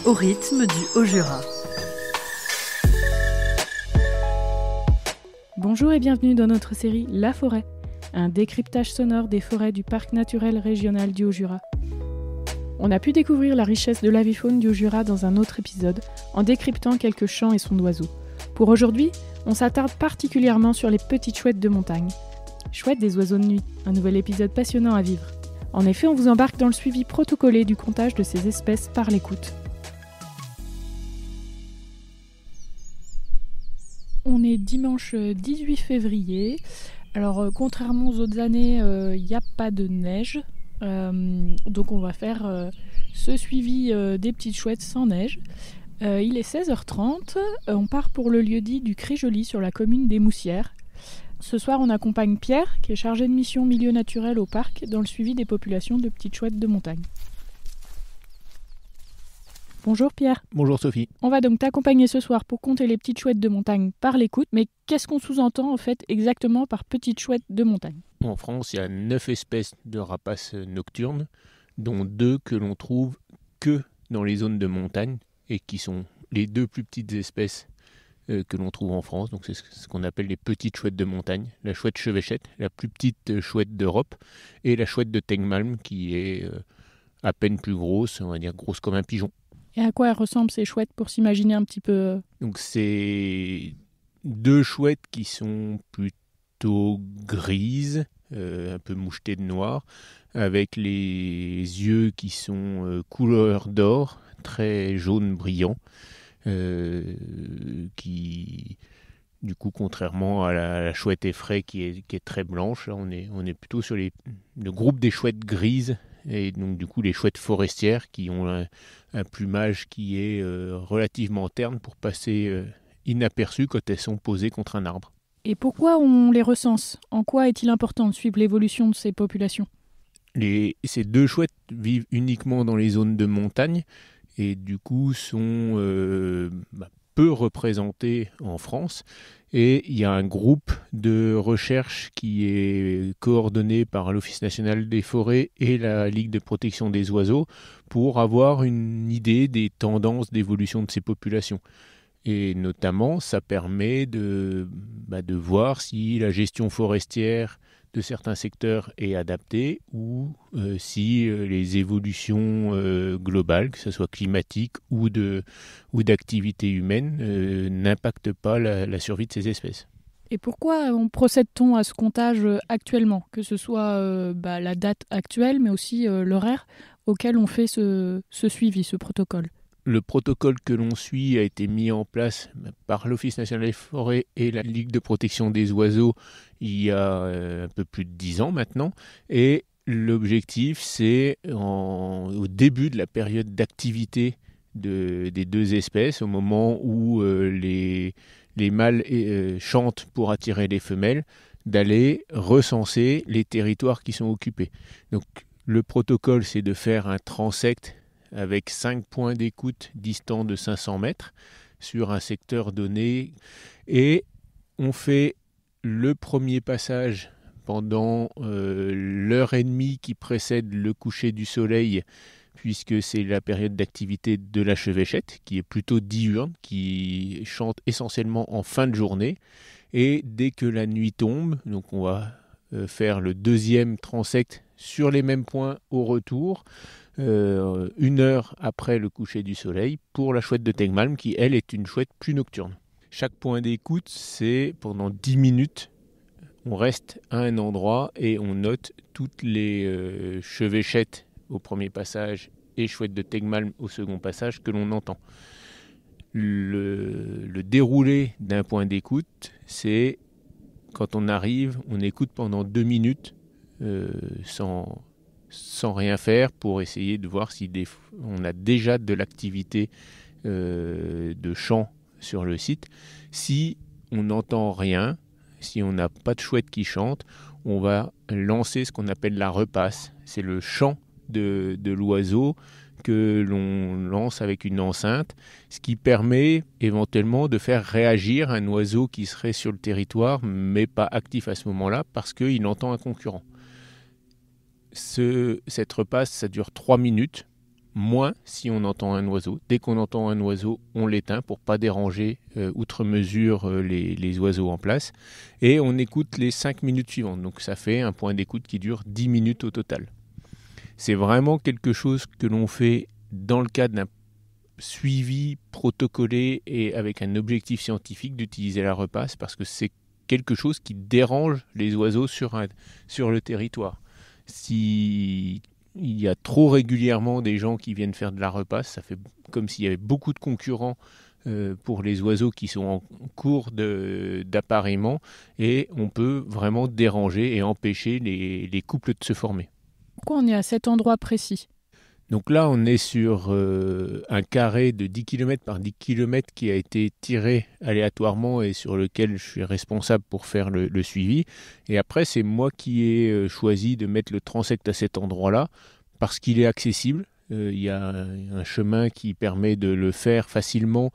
au rythme du Haut-Jura. Bonjour et bienvenue dans notre série La Forêt, un décryptage sonore des forêts du Parc naturel régional du Haut-Jura. On a pu découvrir la richesse de l'avifaune du Haut-Jura dans un autre épisode, en décryptant quelques chants et sons d'oiseaux. Pour aujourd'hui, on s'attarde particulièrement sur les petites chouettes de montagne. Chouettes des oiseaux de nuit, un nouvel épisode passionnant à vivre. En effet, on vous embarque dans le suivi protocolé du comptage de ces espèces par l'écoute. On est dimanche 18 février. Alors, contrairement aux autres années, il n'y a pas de neige. Donc on va faire ce suivi des petites chouettes sans neige. Il est 16h30. On part pour le lieu-dit du Cré-Joli sur la commune des Moussières. Ce soir, on accompagne Pierre, qui est chargé de mission milieu naturel au parc, dans le suivi des populations de petites chouettes de montagne. Bonjour Pierre. Bonjour Sophie. On va donc t'accompagner ce soir pour compter les petites chouettes de montagne par l'écoute. Mais qu'est-ce qu'on sous-entend en fait exactement par petites chouettes de montagne ? En France, il y a 9 espèces de rapaces nocturnes, dont 2 que l'on trouve que dans les zones de montagne et qui sont les 2 plus petites espèces que l'on trouve en France. Donc c'est ce qu'on appelle les petites chouettes de montagne. La chouette chevêchette, la plus petite chouette d'Europe, et la chouette de Tegmalm qui est à peine plus grosse, on va dire grosse comme un pigeon. Et à quoi elles ressemblent ces chouettes pour s'imaginer un petit peu Donc c'est 2 chouettes qui sont plutôt grises, un peu mouchetées de noir, avec les yeux qui sont couleur d'or, très jaune brillant, qui, du coup, contrairement à la chouette effraie qui est très blanche, là, on est plutôt sur le groupe des chouettes grises, et donc du coup les chouettes forestières qui ont un plumage qui est relativement terne pour passer inaperçu quand elles sont posées contre un arbre. Et pourquoi on les recense ? En quoi est-il important de suivre l'évolution de ces populations ? Ces 2 chouettes vivent uniquement dans les zones de montagne et du coup sont peu représentées en France. Et il y a un groupe de recherche qui est coordonné par l'Office national des forêts et la Ligue de protection des oiseaux pour avoir une idée des tendances d'évolution de ces populations. Et notamment, ça permet de voir si la gestion forestière de certains secteurs est adaptée ou si les évolutions globales, que ce soit climatiques ou d'activité humaine, n'impactent pas la survie de ces espèces. Et pourquoi procède-t-on à ce comptage actuellement ? Que ce soit la date actuelle, mais aussi l'horaire auquel on fait ce suivi, ce protocole ? Le protocole que l'on suit a été mis en place par l'Office national des forêts et la Ligue de protection des oiseaux il y a un peu plus de 10 ans maintenant. Et l'objectif, c'est au début de la période d'activité des 2 espèces, au moment où les mâles chantent pour attirer les femelles, d'aller recenser les territoires qui sont occupés. Donc le protocole, c'est de faire un transect avec 5 points d'écoute distants de 500 mètres sur un secteur donné. Et on fait le premier passage pendant l'heure et demie qui précède le coucher du soleil, puisque c'est la période d'activité de la chevêchette, qui est plutôt diurne, qui chante essentiellement en fin de journée. Et dès que la nuit tombe, donc on va faire le 2e transect sur les mêmes points au retour, 1 heure après le coucher du soleil, pour la chouette de Tegmalm, qui elle est une chouette plus nocturne. Chaque point d'écoute, c'est pendant 10 minutes, on reste à un endroit et on note toutes les chevêchettes au premier passage et chouettes de Tegmalm au second passage que l'on entend. Le déroulé d'un point d'écoute, c'est quand on arrive, on écoute pendant 2 minutes sans rien faire pour essayer de voir si on a déjà de l'activité de chant sur le site. Si on n'entend rien, si on n'a pas de chouette qui chante, on va lancer ce qu'on appelle la repasse. C'est le chant de l'oiseau que l'on lance avec une enceinte, ce qui permet éventuellement de faire réagir un oiseau qui serait sur le territoire mais pas actif à ce moment-là parce qu'il entend un concurrent. Cette repasse, ça dure 3 minutes moins si on entend un oiseau. Dès qu'on entend un oiseau, on l'éteint pour pas déranger outre mesure les oiseaux en place. Et on écoute les 5 minutes suivantes. Donc ça fait un point d'écoute qui dure 10 minutes au total. C'est vraiment quelque chose que l'on fait dans le cadre d'un suivi protocolé et avec un objectif scientifique d'utiliser la repasse parce que c'est quelque chose qui dérange les oiseaux sur le territoire. Si il y a trop régulièrement des gens qui viennent faire de la repasse, ça fait comme s'il y avait beaucoup de concurrents pour les oiseaux qui sont en cours d'appareillement et on peut vraiment déranger et empêcher les couples de se former. Pourquoi on est à cet endroit précis ? Donc là, on est sur un carré de 10 km par 10 km qui a été tiré aléatoirement et sur lequel je suis responsable pour faire le suivi. Et après, c'est moi qui ai choisi de mettre le transect à cet endroit-là parce qu'il est accessible. Il y a un chemin qui permet de le faire facilement,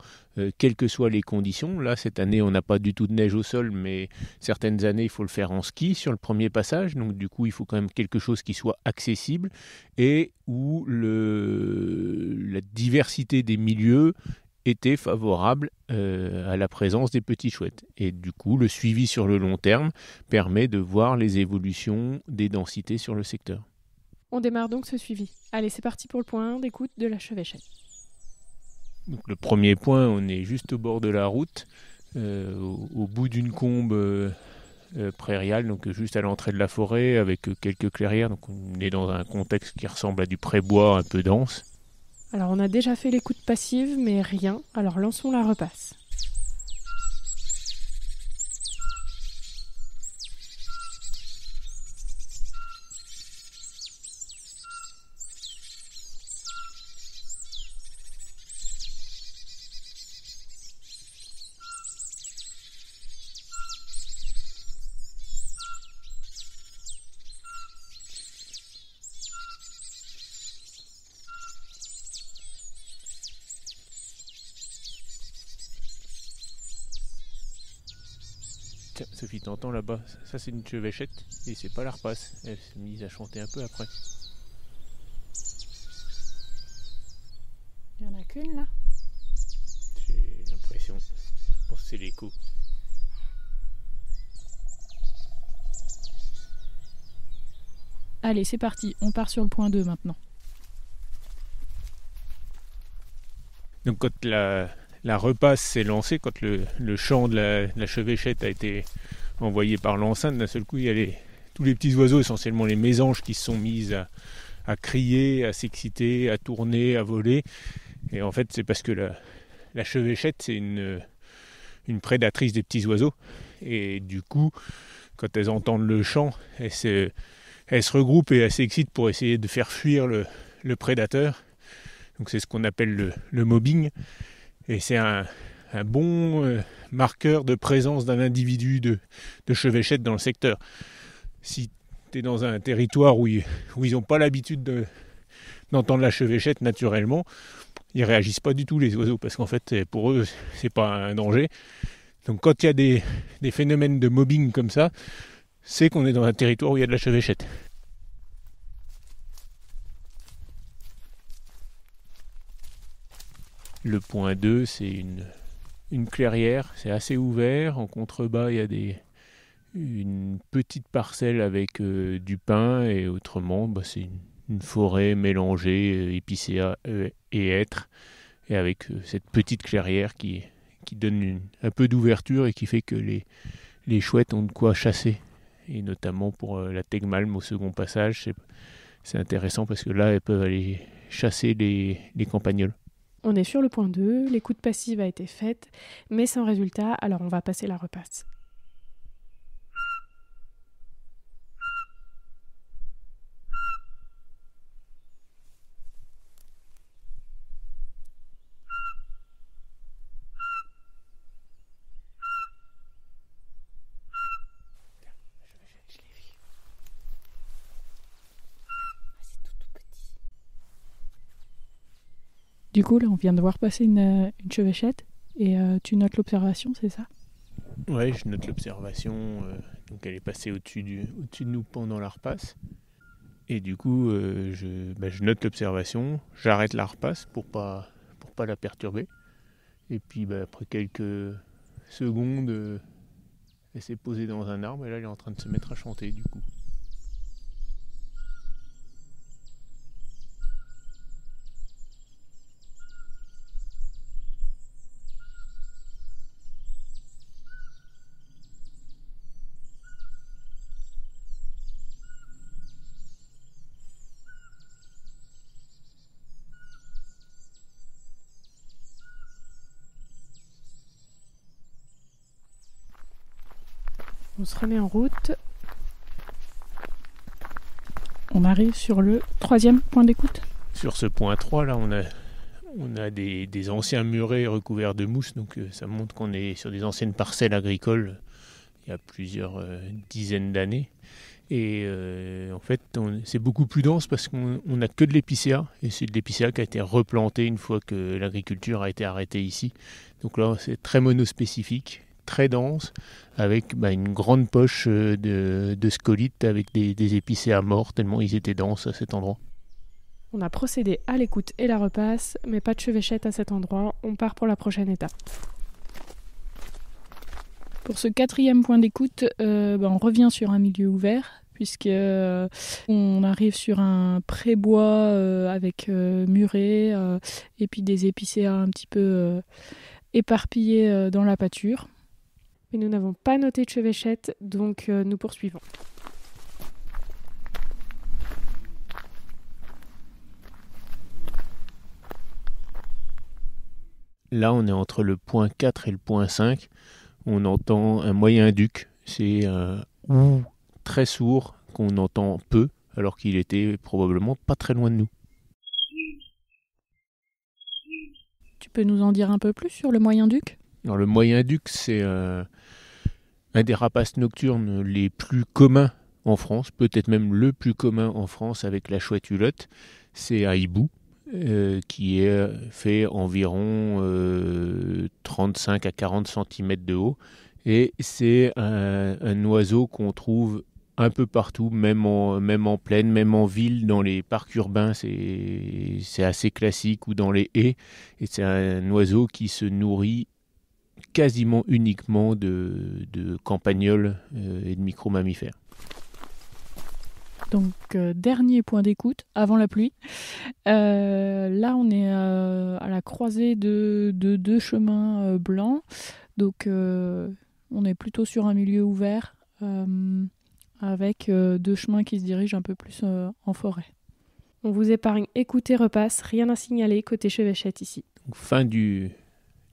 quelles que soient les conditions. Là, cette année, on n'a pas du tout de neige au sol, mais certaines années, il faut le faire en ski sur le premier passage. Donc, du coup, il faut quand même quelque chose qui soit accessible et où la diversité des milieux était favorable à la présence des petits chouettes. Et du coup, le suivi sur le long terme permet de voir les évolutions des densités sur le secteur. On démarre donc ce suivi. Allez, c'est parti pour le point 1 d'écoute de la chevêchette. Donc, le premier point, on est juste au bord de la route, au bout d'une combe prairiale, donc juste à l'entrée de la forêt, avec quelques clairières. Donc on est dans un contexte qui ressemble à du prébois un peu dense. Alors on a déjà fait l'écoute passive, mais rien. Alors lançons la repasse. Tiens, Sophie, t'entends là-bas, ça c'est une chevêchette et c'est pas la repasse. Elle s'est mise à chanter un peu après. Il n'y en a qu'une là ? J'ai l'impression. Je pense que c'est l'écho. Allez, c'est parti, on part sur le point 2 maintenant. Donc quand la repasse s'est lancée, quand le chant de la chevêchette a été envoyé par l'enceinte, d'un seul coup, il y a tous les petits oiseaux, essentiellement les mésanges, qui se sont mis à crier, à s'exciter, à tourner, à voler. Et en fait, c'est parce que la chevêchette, c'est une prédatrice des petits oiseaux. Et du coup, quand elles entendent le chant, elles se regroupent et elles s'excitent pour essayer de faire fuir le prédateur. Donc c'est ce qu'on appelle le mobbing. Et c'est un bon marqueur de présence d'un individu de chevêchette dans le secteur. Si tu es dans un territoire où ils n'ont pas l'habitude d'entendre la chevêchette naturellement, ils ne réagissent pas du tout, les oiseaux, parce qu'en fait, pour eux, c'est pas un danger. Donc quand il y a des phénomènes de mobbing comme ça, c'est qu'on est dans un territoire où il y a de la chevêchette. Le point 2, c'est une clairière, c'est assez ouvert. En contrebas, il y a une petite parcelle avec du pin et autrement, c'est une forêt mélangée, épicéa et hêtre, et avec cette petite clairière qui donne un peu d'ouverture et qui fait que les chouettes ont de quoi chasser. Et notamment pour la tegmalm au second passage, c'est intéressant parce que là, elles peuvent aller chasser les campagnols. On est sur le point 2, l'écoute passive a été faite, mais sans résultat, alors on va passer la repasse. Du coup, là, on vient de voir passer une chevêchette et tu notes l'observation, c'est ça ? Ouais, je note l'observation. Donc elle est passée au-dessus de nous pendant la repasse. Et du coup, je note l'observation, j'arrête la repasse pour pas la perturber. Et puis après quelques secondes, elle s'est posée dans un arbre et là elle est en train de se mettre à chanter du coup. On se remet en route. On arrive sur le 3e point d'écoute. Sur ce point 3, là, on a des anciens murets recouverts de mousse, donc ça montre qu'on est sur des anciennes parcelles agricoles il y a plusieurs dizaines d'années. Et en fait, c'est beaucoup plus dense parce qu'on n'a que de l'épicéa, et c'est de l'épicéa qui a été replanté une fois que l'agriculture a été arrêtée ici. Donc là, c'est très monospécifique, très dense, avec une grande poche de scolytes avec des épicéas morts, tellement ils étaient denses à cet endroit. On a procédé à l'écoute et la repasse, mais pas de chevêchette à cet endroit. On part pour la prochaine étape. Pour ce 4e point d'écoute, on revient sur un milieu ouvert, puisque on arrive sur un prébois avec muret et puis des épicéas un petit peu éparpillés dans la pâture. Mais nous n'avons pas noté de chevêchette, donc nous poursuivons. Là, on est entre le point 4 et le point 5. On entend un moyen duc. C'est un ouh très sourd qu'on entend peu, alors qu'il était probablement pas très loin de nous. Tu peux nous en dire un peu plus sur le moyen duc ? Alors, le moyen duc, c'est un des rapaces nocturnes les plus communs en France, peut-être même le plus commun en France avec la chouette hulotte. C'est un hibou. Qui fait environ 35 à 40 cm de haut. Et c'est un oiseau qu'on trouve un peu partout, même en plaine, même en ville, dans les parcs urbains, c'est assez classique, ou dans les haies. Et c'est un oiseau qui se nourrit quasiment uniquement de campagnols et de micro-mammifères. Donc, dernier point d'écoute, avant la pluie. Là, on est à la croisée de deux chemins blancs. Donc, on est plutôt sur un milieu ouvert avec deux chemins qui se dirigent un peu plus en forêt. On vous épargne écoute et repasse, rien à signaler côté chevêchette ici. Donc, fin du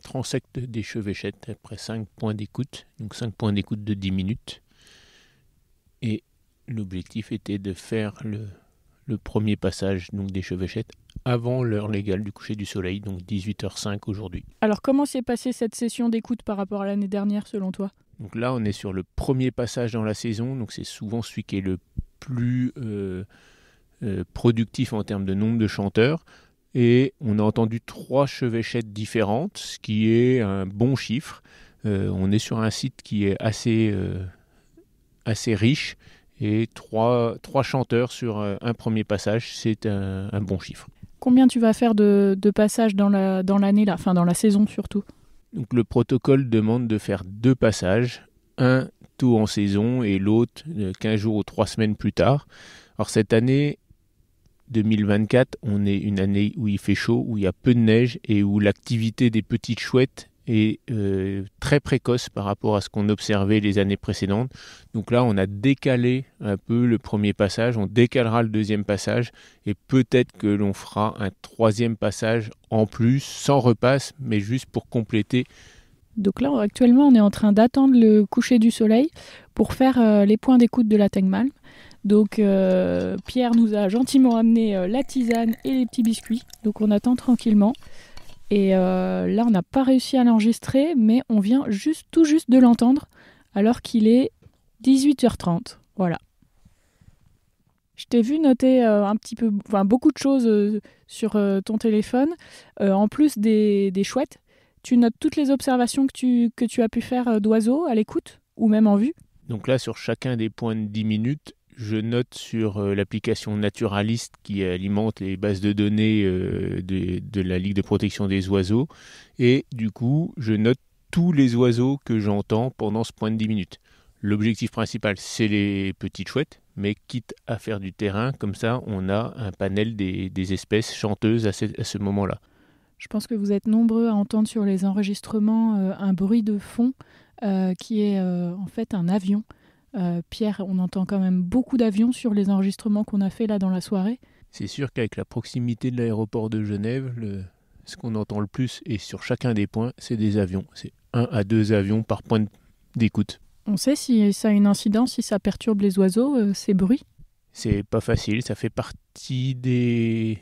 transect des chevêchettes après 5 points d'écoute. Donc 5 points d'écoute de 10 minutes. Et l'objectif était de faire le premier passage donc des chevêchettes avant l'heure légale du coucher du soleil, donc 18h05 aujourd'hui. Alors comment s'est passée cette session d'écoute par rapport à l'année dernière selon toi ? Donc là on est sur le premier passage dans la saison, donc c'est souvent celui qui est le plus productif en termes de nombre de chanteurs. Et on a entendu 3 chevêchettes différentes, ce qui est un bon chiffre. On est sur un site qui est assez riche. Et 3 chanteurs sur un premier passage, c'est un bon chiffre. Combien tu vas faire de passages dans l'année, enfin dans la saison surtout ? Donc le protocole demande de faire 2 passages, un tôt en saison et l'autre 15 jours ou 3 semaines plus tard. Alors cette année 2024, on est une année où il fait chaud, où il y a peu de neige et où l'activité des petites chouettes est très précoce par rapport à ce qu'on observait les années précédentes. Donc là, on a décalé un peu le premier passage, on décalera le deuxième passage et peut-être que l'on fera un 3e passage en plus, sans repasse, mais juste pour compléter. Donc là, actuellement, on est en train d'attendre le coucher du soleil pour faire les points d'écoute de la Tengmalm. Donc Pierre nous a gentiment amené la tisane et les petits biscuits. Donc on attend tranquillement. Et là, on n'a pas réussi à l'enregistrer, mais on vient tout juste de l'entendre, alors qu'il est 18h30. Voilà. Je t'ai vu noter beaucoup de choses sur ton téléphone. En plus des chouettes, tu notes toutes les observations que tu as pu faire d'oiseaux à l'écoute, ou même en vue. Donc là, sur chacun des points de 10 minutes, je note sur l'application Naturalist qui alimente les bases de données de la Ligue de protection des oiseaux. Et du coup, je note tous les oiseaux que j'entends pendant ce point de 10 minutes. L'objectif principal, c'est les petites chouettes, mais quitte à faire du terrain, comme ça, on a un panel des espèces chanteuses à ce moment-là. Je pense que vous êtes nombreux à entendre sur les enregistrements un bruit de fond qui est en fait un avion. Pierre, on entend quand même beaucoup d'avions sur les enregistrements qu'on a fait là dans la soirée. C'est sûr qu'avec la proximité de l'aéroport de Genève, ce qu'on entend le plus, et sur chacun des points, c'est des avions. C'est 1 à 2 avions par point d'écoute. On sait si ça a une incidence, si ça perturbe les oiseaux, ces bruits? C'est pas facile, ça fait partie des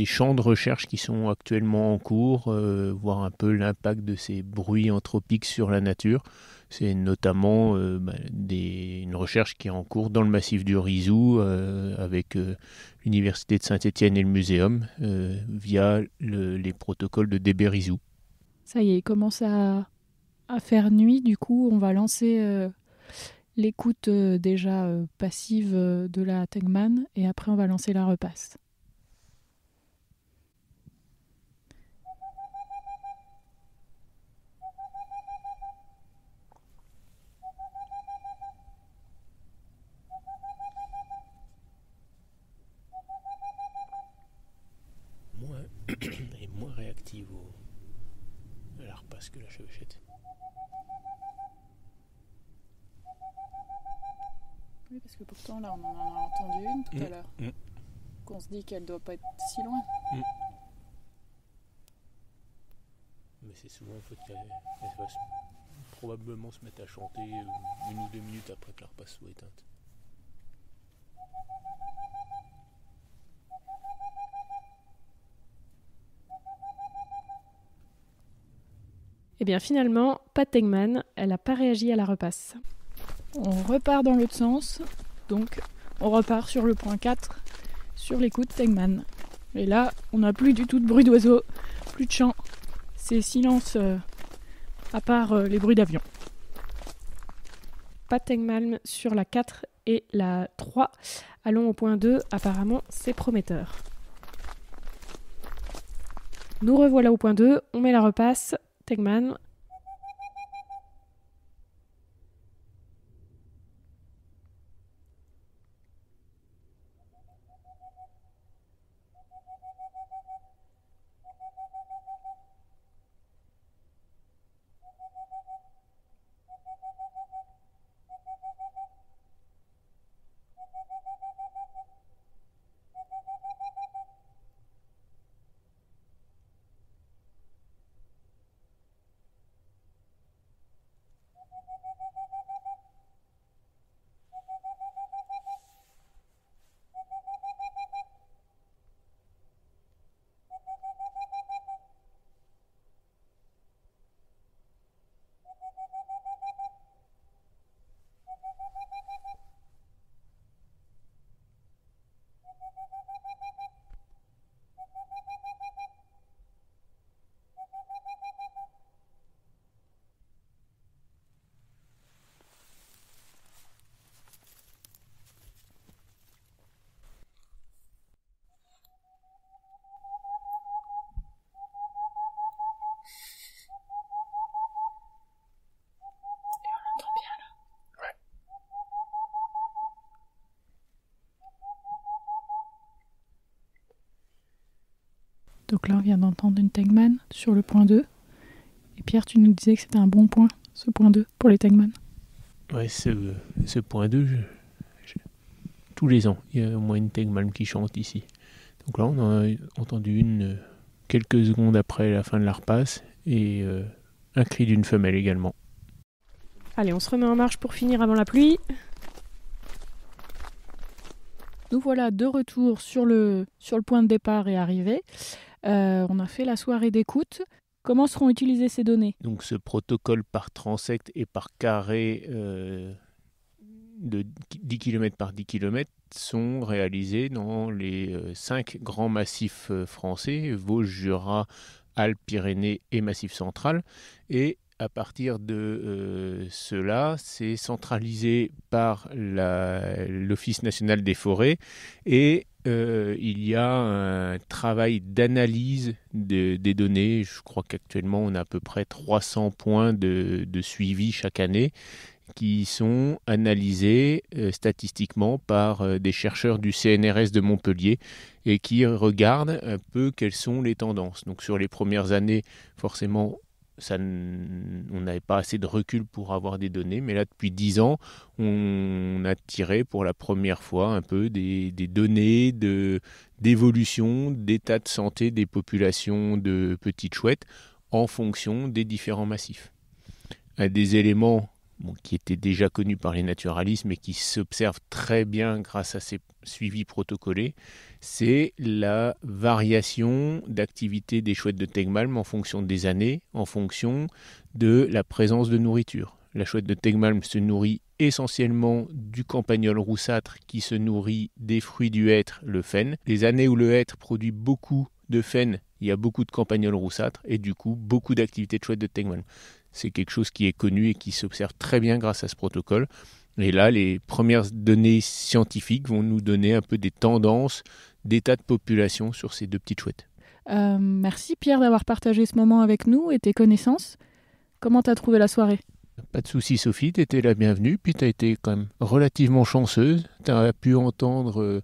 champs de recherche qui sont actuellement en cours, voir un peu l'impact de ces bruits anthropiques sur la nature. C'est notamment une recherche qui est en cours dans le massif du Rizou avec l'Université de Saint-Étienne et le Muséum via les protocoles de DB Rizou. Ça y est, il commence à faire nuit, du coup on va lancer l'écoute déjà passive de la Tegman et après on va lancer la repasse. Et moins réactive à la repasse que la chevêchette. Oui, parce que pourtant là on en a entendu une tout à l'heure. Qu'on se dit qu'elle doit pas être si loin. Mais c'est souvent en fait qu'elle va probablement se mettre à chanter 1 ou 2 minutes après que la repasse soit éteinte. Et bien finalement, pas de Tegman, elle n'a pas réagi à la repasse. On repart dans l'autre sens, donc on repart sur le point 4, sur l'écoute Tegman. Et là, on n'a plus du tout de bruit d'oiseaux, plus de chant, c'est silence à part les bruits d'avion. Pas de Tegman sur la 4 et la 3. Allons au point 2, apparemment c'est prometteur. Nous revoilà au point 2, on met la repasse, Tegman. Donc là, on vient d'entendre une Tegman sur le point 2. Et Pierre, tu nous disais que c'était un bon point, ce point 2, pour les Tegman. Ouais, ce point 2, tous les ans, il y a au moins une Tegman qui chante ici. Donc là, on en a entendu une quelques secondes après la fin de la repasse et un cri d'une femelle également. Allez, on se remet en marche pour finir avant la pluie. Nous voilà de retour sur le point de départ et arrivée. On a fait la soirée d'écoute. Comment seront utilisées ces données ? Donc ce protocole par transect et par carré de 10 km par 10 km sont réalisés dans les 5 grands massifs français, Vosges, Jura, Alpes, Pyrénées et Massif central. Et à partir de cela, c'est centralisé par l'Office national des forêts et il y a un travail d'analyse des données. Je crois qu'actuellement, on a à peu près 300 points de suivi chaque année qui sont analysés statistiquement par des chercheurs du CNRS de Montpellier et qui regardent un peu quelles sont les tendances. Donc sur les premières années, forcément, on n'avait pas assez de recul pour avoir des données, mais là, depuis 10 ans, on a tiré pour la première fois un peu des données d'évolution, d'état de santé des populations de petites chouettes en fonction des différents massifs. Un des éléments qui étaient déjà connus par les naturalistes, mais qui s'observent très bien grâce à ces suivis protocolés, c'est la variation d'activité des chouettes de Tegmalm en fonction des années, en fonction de la présence de nourriture. La chouette de Tegmalm se nourrit essentiellement du campagnol roussâtre qui se nourrit des fruits du hêtre, le frêne. Les années où le hêtre produit beaucoup de frêne, il y a beaucoup de campagnol roussâtre et du coup beaucoup d'activités de chouettes de Tegmalm. C'est quelque chose qui est connu et qui s'observe très bien grâce à ce protocole. Et là, les premières données scientifiques vont nous donner un peu des tendances d'état de population sur ces deux petites chouettes. Merci Pierre d'avoir partagé ce moment avec nous et tes connaissances. Comment t'as trouvé la soirée ? Pas de souci Sophie, t'étais la bienvenue, puis t'as été quand même relativement chanceuse. T'as pu entendre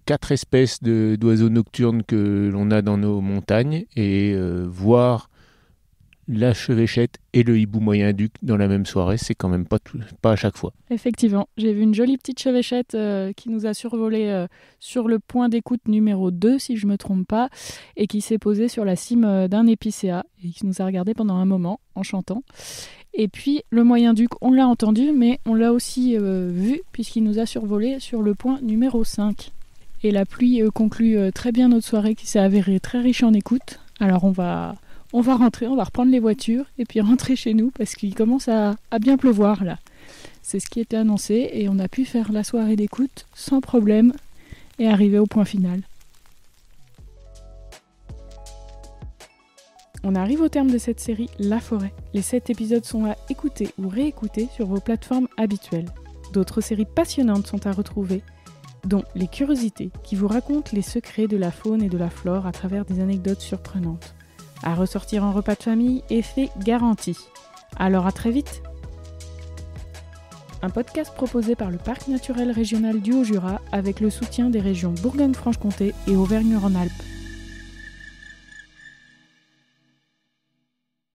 4 espèces d'oiseaux nocturnes que l'on a dans nos montagnes et voir la chevêchette et le hibou moyen-duc dans la même soirée, c'est quand même pas à chaque fois. Effectivement, j'ai vu une jolie petite chevêchette qui nous a survolé sur le point d'écoute numéro 2, si je ne me trompe pas, et qui s'est posée sur la cime d'un épicéa et qui nous a regardé pendant un moment en chantant. Et puis le moyen-duc, on l'a entendu, mais on l'a aussi vu puisqu'il nous a survolé sur le point numéro 5. Et la pluie conclut très bien notre soirée qui s'est avérée très riche en écoute. Alors on va rentrer, on va reprendre les voitures et puis rentrer chez nous parce qu'il commence à bien pleuvoir là. C'est ce qui était annoncé et on a pu faire la soirée d'écoute sans problème et arriver au point final. On arrive au terme de cette série La Forêt. Les 7 épisodes sont à écouter ou réécouter sur vos plateformes habituelles. D'autres séries passionnantes sont à retrouver, dont Les Curiosités, qui vous racontent les secrets de la faune et de la flore à travers des anecdotes surprenantes. À ressortir en repas de famille, effet garanti. Alors à très vite. Un podcast proposé par le Parc naturel régional du Haut-Jura avec le soutien des régions Bourgogne-Franche-Comté et Auvergne-Rhône-Alpes.